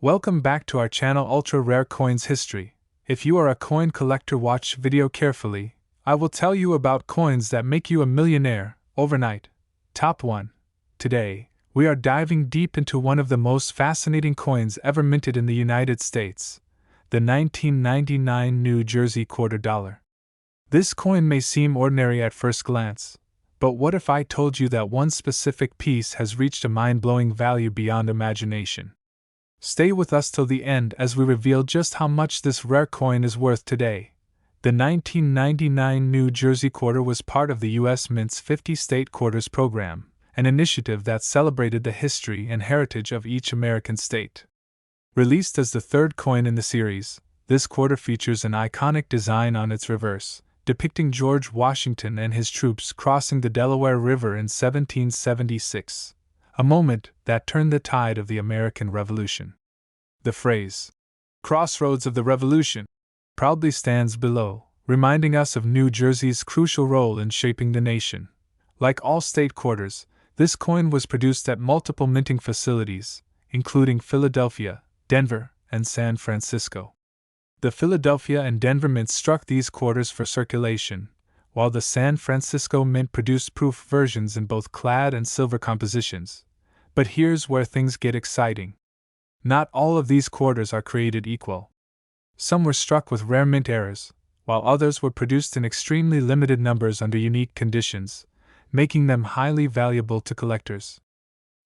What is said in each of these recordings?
Welcome back to our channel Ultra Rare Coins History. If you are a coin collector, watch video carefully. I will tell you about coins that make you a millionaire overnight. Top 1. Today, we are diving deep into one of the most fascinating coins ever minted in the United States, the 1999 New Jersey quarter dollar. This coin may seem ordinary at first glance, but what if I told you that one specific piece has reached a mind-blowing value beyond imagination? Stay with us till the end as we reveal just how much this rare coin is worth today. The 1999 New Jersey quarter was part of the U.S. Mint's 50 State Quarters program, an initiative that celebrated the history and heritage of each American state. Released as the third coin in the series, this quarter features an iconic design on its reverse, depicting George Washington and his troops crossing the Delaware River in 1776. A moment that turned the tide of the American Revolution. The phrase, "Crossroads of the Revolution," proudly stands below, reminding us of New Jersey's crucial role in shaping the nation. Like all state quarters, this coin was produced at multiple minting facilities, including Philadelphia, Denver, and San Francisco. The Philadelphia and Denver mints struck these quarters for circulation, while the San Francisco Mint produced proof versions in both clad and silver compositions. But here's where things get exciting. Not all of these quarters are created equal. Some were struck with rare mint errors, while others were produced in extremely limited numbers under unique conditions, making them highly valuable to collectors.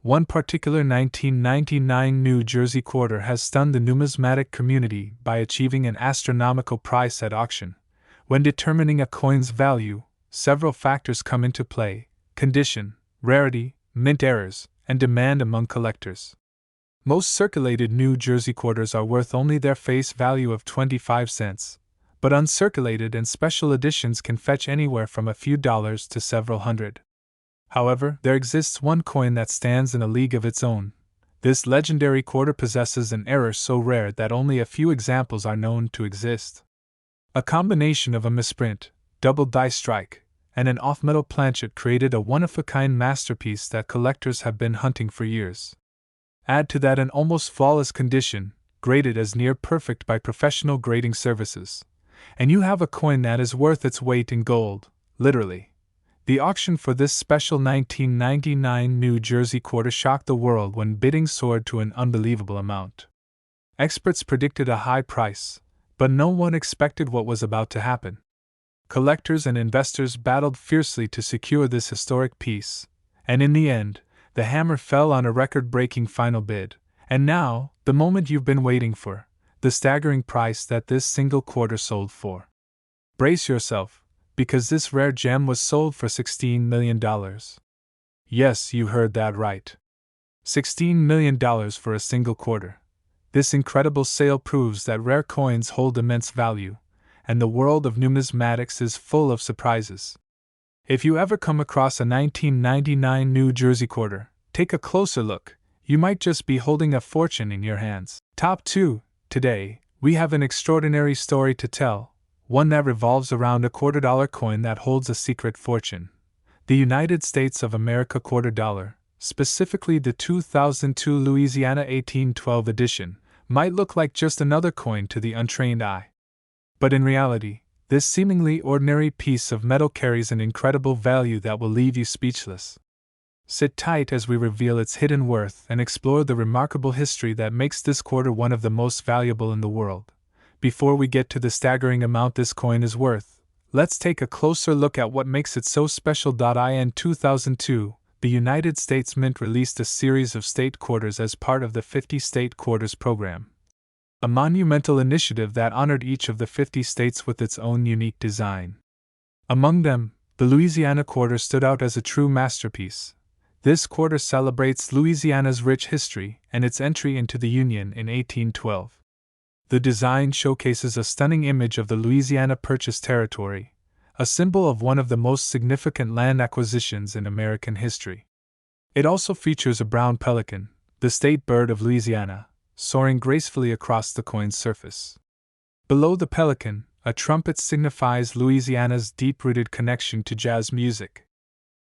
One particular 1999 New Jersey quarter has stunned the numismatic community by achieving an astronomical price at auction. When determining a coin's value, several factors come into play: condition, rarity, mint errors, and demand among collectors. Most circulated New Jersey quarters are worth only their face value of 25 cents, but uncirculated and special editions can fetch anywhere from a few dollars to several hundred. However, there exists one coin that stands in a league of its own. This legendary quarter possesses an error so rare that only a few examples are known to exist. A combination of a misprint, double die strike, and an off-metal planchet created a one-of-a-kind masterpiece that collectors have been hunting for years. Add to that an almost flawless condition, graded as near perfect by professional grading services, and you have a coin that is worth its weight in gold, literally. The auction for this special 1999 New Jersey quarter shocked the world when bidding soared to an unbelievable amount. Experts predicted a high price, but no one expected what was about to happen. Collectors and investors battled fiercely to secure this historic piece, and in the end, the hammer fell on a record-breaking final bid. And now, the moment you've been waiting for, the staggering price that this single quarter sold for. Brace yourself, because this rare gem was sold for $16 million. Yes, you heard that right. $16 million for a single quarter. This incredible sale proves that rare coins hold immense value, and the world of numismatics is full of surprises. If you ever come across a 1999 New Jersey quarter, take a closer look. You might just be holding a fortune in your hands. Top 2. Today, we have an extraordinary story to tell, one that revolves around a $quarter coin that holds a secret fortune. The United States of America quarter dollar, specifically the 2002 Louisiana 1812 edition, might look like just another coin to the untrained eye. But in reality, this seemingly ordinary piece of metal carries an incredible value that will leave you speechless. Sit tight as we reveal its hidden worth and explore the remarkable history that makes this quarter one of the most valuable in the world. Before we get to the staggering amount this coin is worth, let's take a closer look at what makes it so special. In 2002, the United States Mint released a series of state quarters as part of the 50 State Quarters program. A monumental initiative that honored each of the 50 states with its own unique design. Among them, the Louisiana quarter stood out as a true masterpiece. This quarter celebrates Louisiana's rich history and its entry into the Union in 1812. The design showcases a stunning image of the Louisiana Purchase territory, a symbol of one of the most significant land acquisitions in American history. It also features a brown pelican, the state bird of Louisiana, soaring gracefully across the coin's surface. Below the pelican, a trumpet signifies Louisiana's deep-rooted connection to jazz music.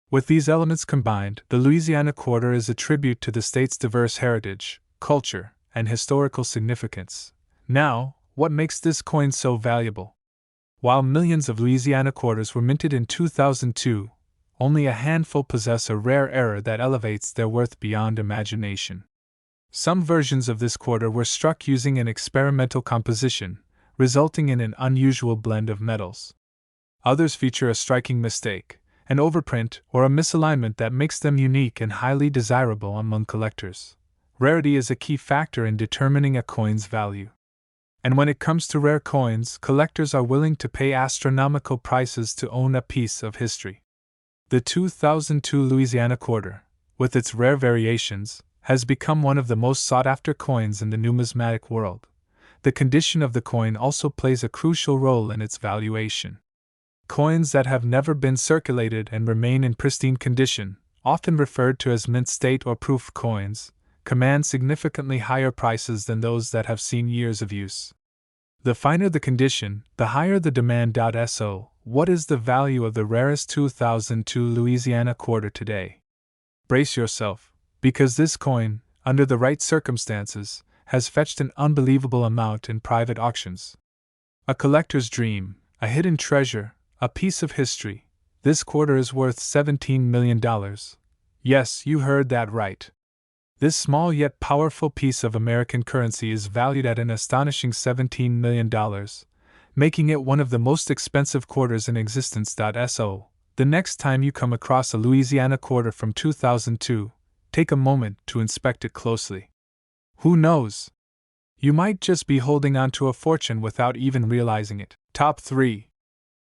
With these elements combined, the Louisiana quarter is a tribute to the state's diverse heritage, culture, and historical significance. Now, what makes this coin so valuable? While millions of Louisiana quarters were minted in 2002, only a handful possess a rare error that elevates their worth beyond imagination. Some versions of this quarter were struck using an experimental composition, resulting in an unusual blend of metals. Others feature a striking mistake, an overprint, or a misalignment that makes them unique and highly desirable among collectors. Rarity is a key factor in determining a coin's value. And when it comes to rare coins, collectors are willing to pay astronomical prices to own a piece of history. The 2002 Louisiana quarter, with its rare variations, has become one of the most sought-after coins in the numismatic world. The condition of the coin also plays a crucial role in its valuation. Coins that have never been circulated and remain in pristine condition, often referred to as mint state or proof coins, command significantly higher prices than those that have seen years of use. The finer the condition, the higher the demand. So, what is the value of the rarest 2002 Louisiana quarter today? Brace yourself, because this coin, under the right circumstances, has fetched an unbelievable amount in private auctions. A collector's dream, a hidden treasure, a piece of history. This quarter is worth $17 million. Yes, you heard that right. This small yet powerful piece of American currency is valued at an astonishing $17 million, making it one of the most expensive quarters in existence. So, the next time you come across a Louisiana quarter from 2002, take a moment to inspect it closely. Who knows? You might just be holding on to a fortune without even realizing it. Top 3.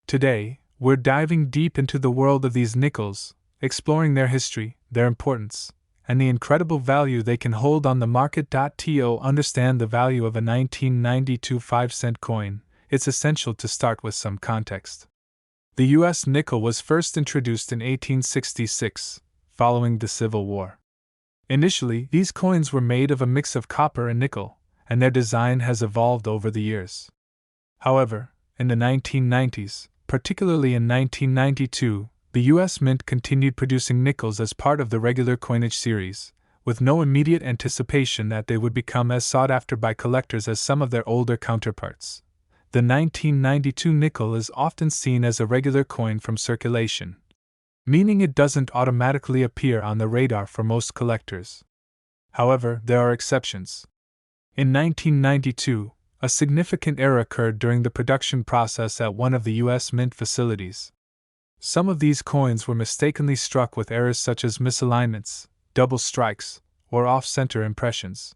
Today, we're diving deep into the world of these nickels, exploring their history, their importance, and the incredible value they can hold on the market. To understand the value of a 1992 5-cent coin, it's essential to start with some context. The U.S. nickel was first introduced in 1866, following the Civil War. Initially, these coins were made of a mix of copper and nickel, and their design has evolved over the years. However, in the 1990s, particularly in 1992, the U.S. Mint continued producing nickels as part of the regular coinage series, with no immediate anticipation that they would become as sought after by collectors as some of their older counterparts. The 1992 nickel is often seen as a regular coin from circulation, meaning it doesn't automatically appear on the radar for most collectors. However, there are exceptions. In 1992, a significant error occurred during the production process at one of the U.S. Mint facilities. Some of these coins were mistakenly struck with errors such as misalignments, double strikes, or off-center impressions.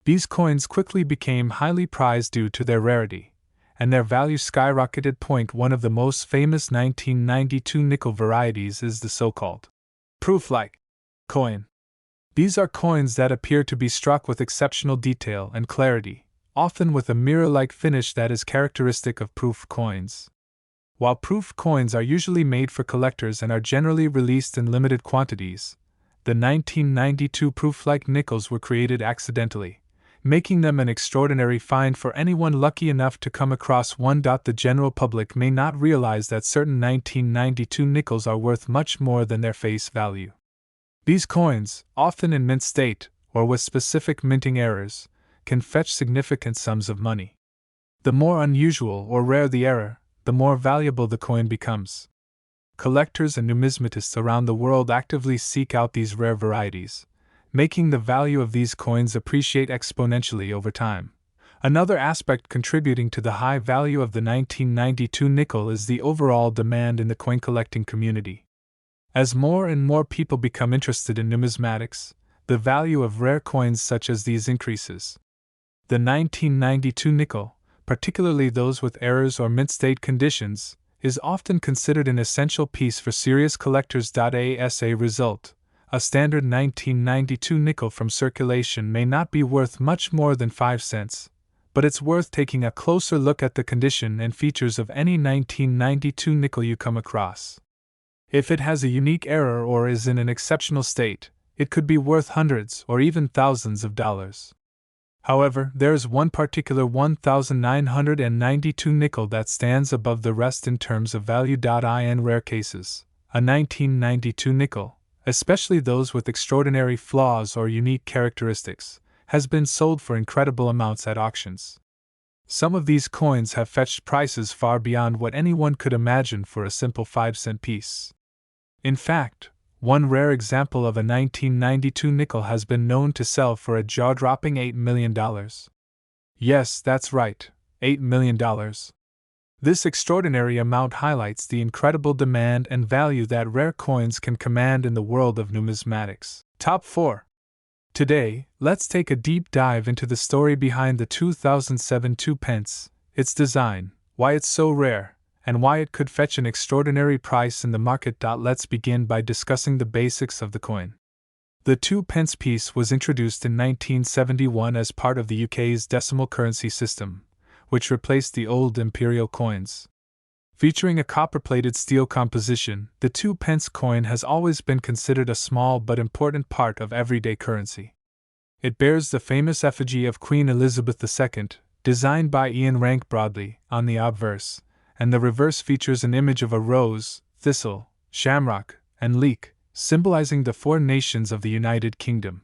These coins quickly became highly prized due to their rarity, and their value skyrocketed. One of the most famous 1992 nickel varieties is the so-called proof-like coin. These are coins that appear to be struck with exceptional detail and clarity, often with a mirror-like finish that is characteristic of proof coins. While proof coins are usually made for collectors and are generally released in limited quantities, the 1992 proof-like nickels were created accidentally, making them an extraordinary find for anyone lucky enough to come across one. The general public may not realize that certain 1992 nickels are worth much more than their face value. These coins, often in mint state or with specific minting errors, can fetch significant sums of money. The more unusual or rare the error, the more valuable the coin becomes. Collectors and numismatists around the world actively seek out these rare varieties, making the value of these coins appreciate exponentially over time. Another aspect contributing to the high value of the 1992 nickel is the overall demand in the coin collecting community. As more and more people become interested in numismatics, the value of rare coins such as these increases. The 1992 nickel, particularly those with errors or mint state conditions, is often considered an essential piece for serious collectors. As a result, a standard 1992 nickel from circulation may not be worth much more than 5 cents, but it's worth taking a closer look at the condition and features of any 1992 nickel you come across. If it has a unique error or is in an exceptional state, it could be worth hundreds or even thousands of dollars. However, there is one particular 1992 nickel that stands above the rest in terms of value. In rare cases, a 1992 nickel, especially those with extraordinary flaws or unique characteristics, has been sold for incredible amounts at auctions. Some of these coins have fetched prices far beyond what anyone could imagine for a simple 5-cent piece. In fact, one rare example of a 1992 nickel has been known to sell for a jaw-dropping $8 million. Yes, that's right, $8 million. This extraordinary amount highlights the incredible demand and value that rare coins can command in the world of numismatics. Top 4. Today, let's take a deep dive into the story behind the 2007 2p, its design, why it's so rare, and why it could fetch an extraordinary price in the market. Let's begin by discussing the basics of the coin. The 2p piece was introduced in 1971 as part of the UK's decimal currency system, which replaced the old imperial coins. Featuring a copper-plated steel composition, the 2p coin has always been considered a small but important part of everyday currency. It bears the famous effigy of Queen Elizabeth II, designed by Ian Rank Broadley, on the obverse, and the reverse features an image of a rose, thistle, shamrock, and leek, symbolizing the four nations of the United Kingdom.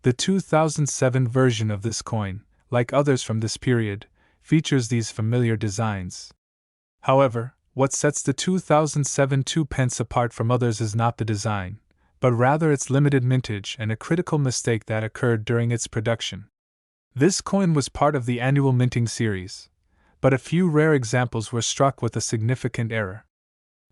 The 2007 version of this coin, like others from this period, features these familiar designs. However, what sets the 2007 2p apart from others is not the design, but rather its limited mintage and a critical mistake that occurred during its production. This coin was part of the annual minting series, but a few rare examples were struck with a significant error.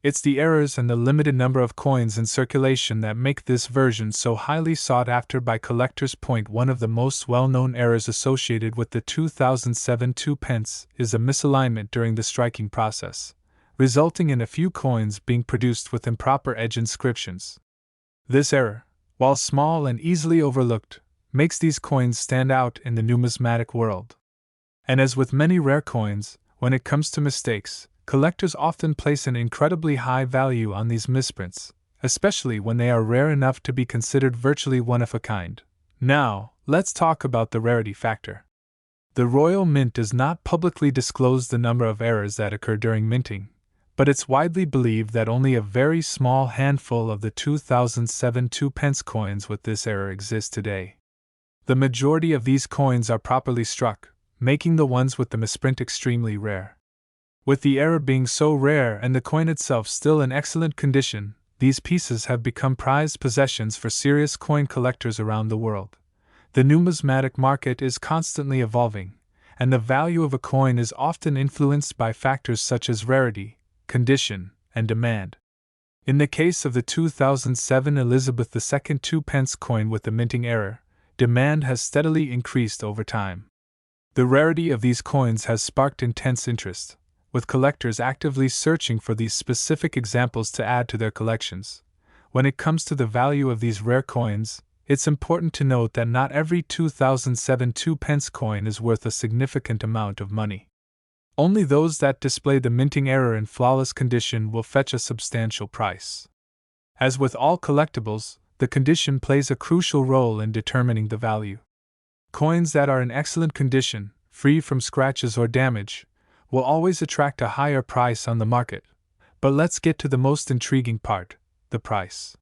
It's the errors and the limited number of coins in circulation that make this version so highly sought after by collectors. One of the most well-known errors associated with the 2007 2p is a misalignment during the striking process, resulting in a few coins being produced with improper edge inscriptions. This error, while small and easily overlooked, makes these coins stand out in the numismatic world. And as with many rare coins, when it comes to mistakes, collectors often place an incredibly high value on these misprints, especially when they are rare enough to be considered virtually one of a kind. Now, let's talk about the rarity factor. The Royal Mint does not publicly disclose the number of errors that occur during minting, but it's widely believed that only a very small handful of the 2007 2p coins with this error exist today. The majority of these coins are properly struck, making the ones with the misprint extremely rare. With the error being so rare and the coin itself still in excellent condition, these pieces have become prized possessions for serious coin collectors around the world. The numismatic market is constantly evolving, and the value of a coin is often influenced by factors such as rarity, condition, and demand. In the case of the 2007 Elizabeth II 2p coin with the minting error, demand has steadily increased over time. The rarity of these coins has sparked intense interest, with collectors actively searching for these specific examples to add to their collections. When it comes to the value of these rare coins, it's important to note that not every 2007 2p coin is worth a significant amount of money. Only those that display the minting error in flawless condition will fetch a substantial price. As with all collectibles, the condition plays a crucial role in determining the value. Coins that are in excellent condition, free from scratches or damage, will always attract a higher price on the market. But let's get to the most intriguing part, the price.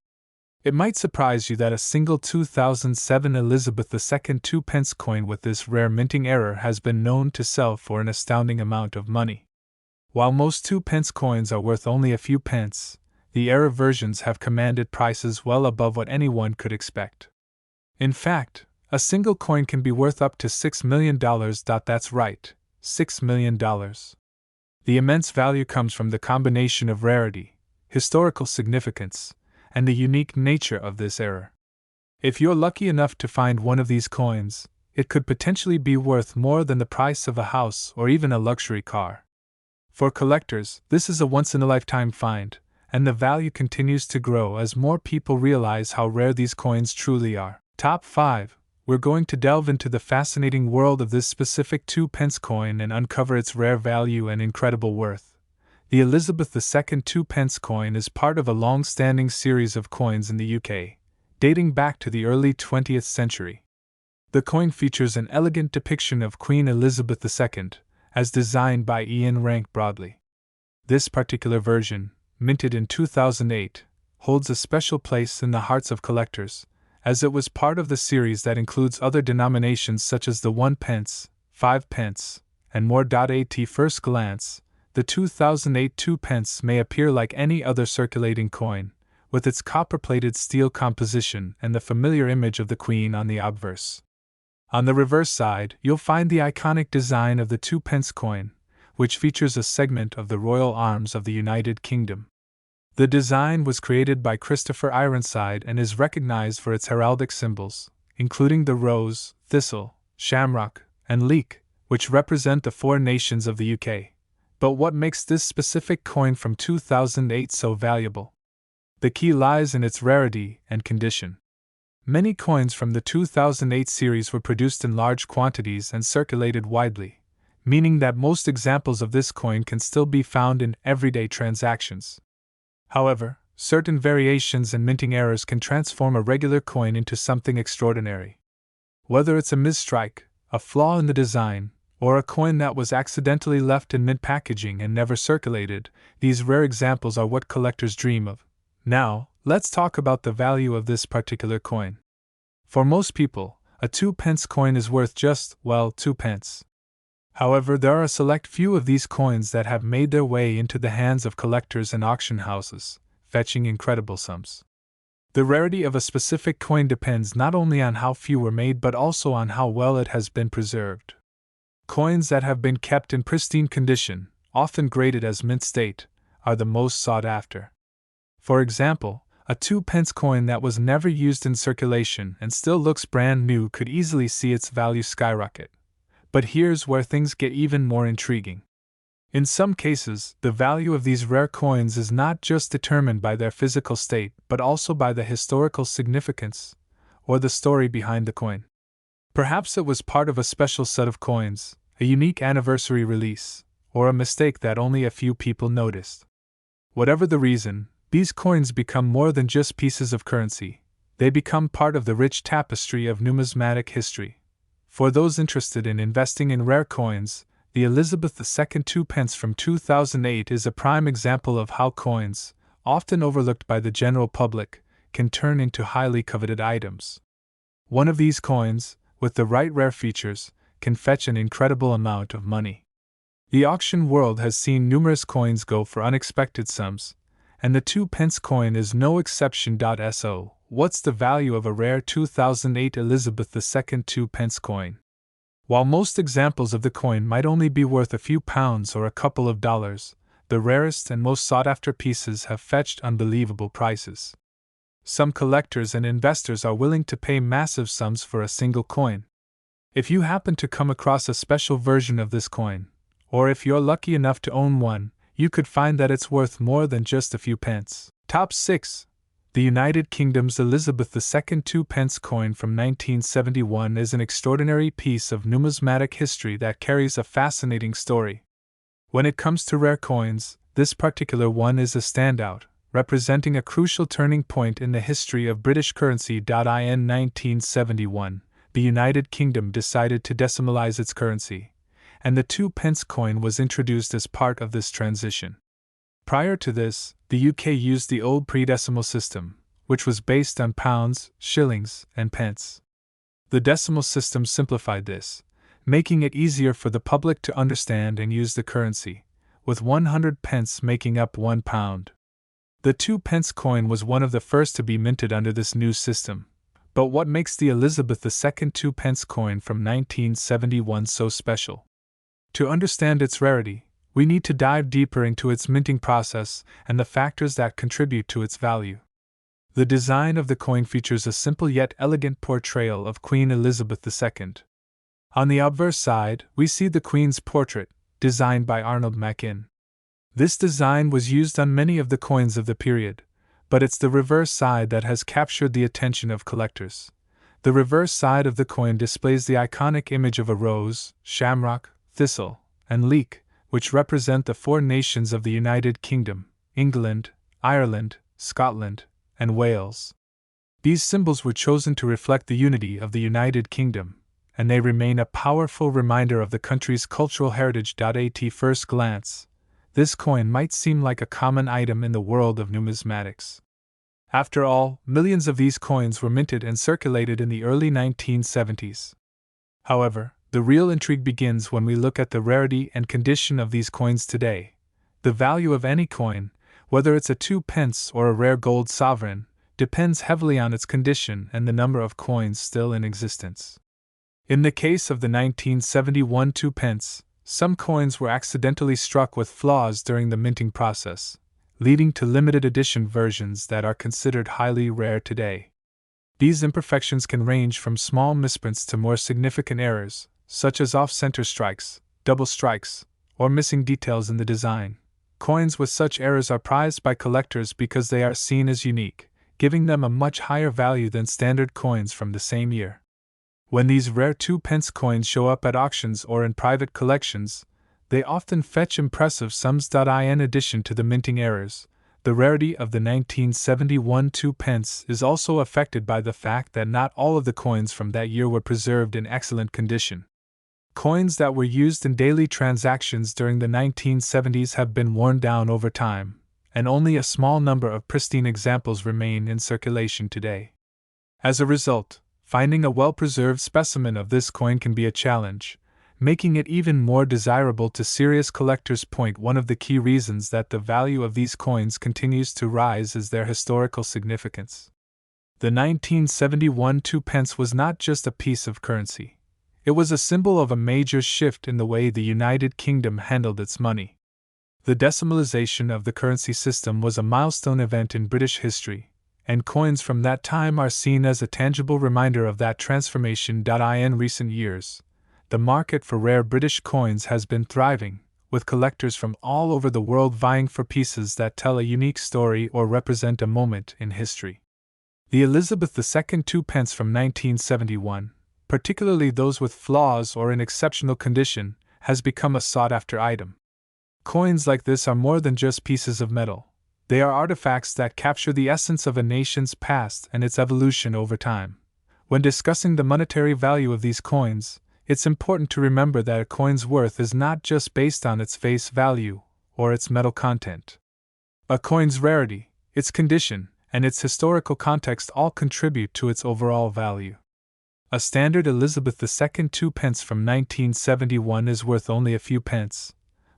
It might surprise you that a single 2007 Elizabeth II 2p coin with this rare minting error has been known to sell for an astounding amount of money. While most 2p coins are worth only a few pence, the error versions have commanded prices well above what anyone could expect. In fact, a single coin can be worth up to $6 million. That's right, $6 million. The immense value comes from the combination of rarity, historical significance, and the unique nature of this error. If you're lucky enough to find one of these coins, it could potentially be worth more than the price of a house or even a luxury car. For collectors, this is a once-in-a-lifetime find, and the value continues to grow as more people realize how rare these coins truly are. Top 5. We're going to delve into the fascinating world of this specific 2p coin and uncover its rare value and incredible worth. The Elizabeth II 2p coin is part of a long-standing series of coins in the UK, dating back to the early 20th century. The coin features an elegant depiction of Queen Elizabeth II, as designed by Ian Rank Broadley. This particular version, minted in 2008, holds a special place in the hearts of collectors, as it was part of the series that includes other denominations such as the 1 pence, 5 pence, and more. At first glance, the 2008 2 pence may appear like any other circulating coin, with its copper-plated steel composition and the familiar image of the Queen on the obverse. On the reverse side, you'll find the iconic design of the 2 pence coin, which features a segment of the royal arms of the United Kingdom. The design was created by Christopher Ironside and is recognized for its heraldic symbols, including the rose, thistle, shamrock, and leek, which represent the 4 nations of the UK. But what makes this specific coin from 2008 so valuable? The key lies in its rarity and condition. Many coins from the 2008 series were produced in large quantities and circulated widely, meaning that most examples of this coin can still be found in everyday transactions. However, certain variations and minting errors can transform a regular coin into something extraordinary. Whether it's a misstrike, a flaw in the design, or a coin that was accidentally left in mint packaging and never circulated, these rare examples are what collectors dream of. Now, let's talk about the value of this particular coin. For most people, a 2 pence coin is worth just, 2 pence. However, there are a select few of these coins that have made their way into the hands of collectors and auction houses, fetching incredible sums. The rarity of a specific coin depends not only on how few were made but also on how well it has been preserved. Coins that have been kept in pristine condition, often graded as mint state, are the most sought after. For example, a 2 pence coin that was never used in circulation and still looks brand new could easily see its value skyrocket. But here's where things get even more intriguing. In some cases, the value of these rare coins is not just determined by their physical state but also by the historical significance, or the story behind the coin. Perhaps it was part of a special set of coins, a unique anniversary release, or a mistake that only a few people noticed. Whatever the reason, these coins become more than just pieces of currency. They become part of the rich tapestry of numismatic history. For those interested in investing in rare coins, the Elizabeth II 2 pence from 2008 is a prime example of how coins, often overlooked by the general public, can turn into highly coveted items. One of these coins, with the right rare features, can fetch an incredible amount of money. The auction world has seen numerous coins go for unexpected sums, and the 2 pence coin is no exception. So, what's the value of a rare 2008 Elizabeth II 2 pence coin? While most examples of the coin might only be worth a few pounds or a couple of dollars, the rarest and most sought-after pieces have fetched unbelievable prices. Some collectors and investors are willing to pay massive sums for a single coin. If you happen to come across a special version of this coin, or if you're lucky enough to own one, you could find that it's worth more than just a few pence. Top 6. The United Kingdom's Elizabeth II 2 pence coin from 1971 is an extraordinary piece of numismatic history that carries a fascinating story. When it comes to rare coins, this particular one is a standout, representing a crucial turning point in the history of British currency. In 1971, the United Kingdom decided to decimalize its currency, and the 2 pence coin was introduced as part of this transition. Prior to this, the UK used the old pre-decimal system, which was based on pounds, shillings, and pence. The decimal system simplified this, making it easier for the public to understand and use the currency, with 100 pence making up 1 pound. The 2 pence coin was one of the first to be minted under this new system. But what makes the Elizabeth II 2 pence coin from 1971 so special? To understand its rarity, we need to dive deeper into its minting process and the factors that contribute to its value. The design of the coin features a simple yet elegant portrayal of Queen Elizabeth II. On the obverse side, we see the Queen's portrait, designed by Arnold Machin. This design was used on many of the coins of the period, but it's the reverse side that has captured the attention of collectors. The reverse side of the coin displays the iconic image of a rose, shamrock, thistle, and leek, which represent the 4 nations of the United Kingdom: England, Ireland, Scotland, and Wales. These symbols were chosen to reflect the unity of the United Kingdom, and they remain a powerful reminder of the country's cultural heritage. At first glance, this coin might seem like a common item in the world of numismatics. After all, millions of these coins were minted and circulated in the early 1970s. However, the real intrigue begins when we look at the rarity and condition of these coins today. The value of any coin, whether it's a 2 pence or a rare gold sovereign, depends heavily on its condition and the number of coins still in existence. In the case of the 1971 2 pence, some coins were accidentally struck with flaws during the minting process, leading to limited edition versions that are considered highly rare today. These imperfections can range from small misprints to more significant errors, such as off-center strikes, double strikes, or missing details in the design. Coins with such errors are prized by collectors because they are seen as unique, giving them a much higher value than standard coins from the same year. When these rare 2 pence coins show up at auctions or in private collections, they often fetch impressive sums. In addition to the minting errors, the rarity of the 1971 2 pence is also affected by the fact that not all of the coins from that year were preserved in excellent condition. Coins that were used in daily transactions during the 1970s have been worn down over time, and only a small number of pristine examples remain in circulation today. As a result, finding a well-preserved specimen of this coin can be a challenge, making it even more desirable to serious collectors. One of the key reasons that the value of these coins continues to rise is their historical significance. The 1971 2 pence was not just a piece of currency. It was a symbol of a major shift in the way the United Kingdom handled its money. The decimalization of the currency system was a milestone event in British history, and coins from that time are seen as a tangible reminder of that transformation. In recent years, the market for rare British coins has been thriving, with collectors from all over the world vying for pieces that tell a unique story or represent a moment in history. The Elizabeth II 2 pence from 1971, particularly those with flaws or in exceptional condition, has become a sought-after item. Coins like this are more than just pieces of metal. They are artifacts that capture the essence of a nation's past and its evolution over time. When discussing the monetary value of these coins, it's important to remember that a coin's worth is not just based on its face value or its metal content. A coin's rarity, its condition, and its historical context all contribute to its overall value. A standard Elizabeth II 2 pence from 1971 is worth only a few pence,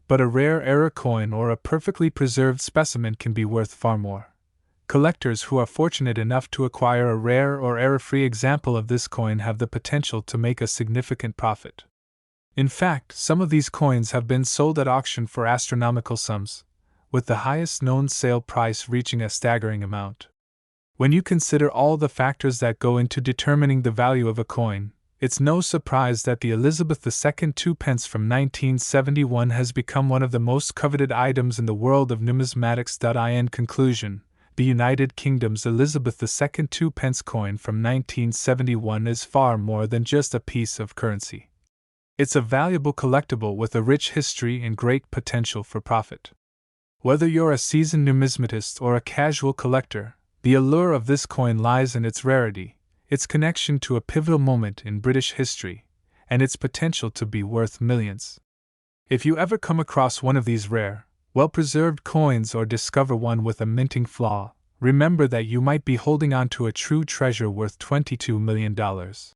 but a rare error coin or a perfectly preserved specimen can be worth far more. Collectors who are fortunate enough to acquire a rare or error-free example of this coin have the potential to make a significant profit. In fact, some of these coins have been sold at auction for astronomical sums, with the highest known sale price reaching a staggering amount. When you consider all the factors that go into determining the value of a coin, it's no surprise that the Elizabeth II 2 pence from 1971 has become one of the most coveted items in the world of numismatics. In conclusion, the United Kingdom's Elizabeth II 2 pence coin from 1971 is far more than just a piece of currency. It's a valuable collectible with a rich history and great potential for profit. Whether you're a seasoned numismatist or a casual collector, the allure of this coin lies in its rarity, its connection to a pivotal moment in British history, and its potential to be worth millions. If you ever come across one of these rare, well-preserved coins or discover one with a minting flaw, remember that you might be holding on to a true treasure worth $22 million.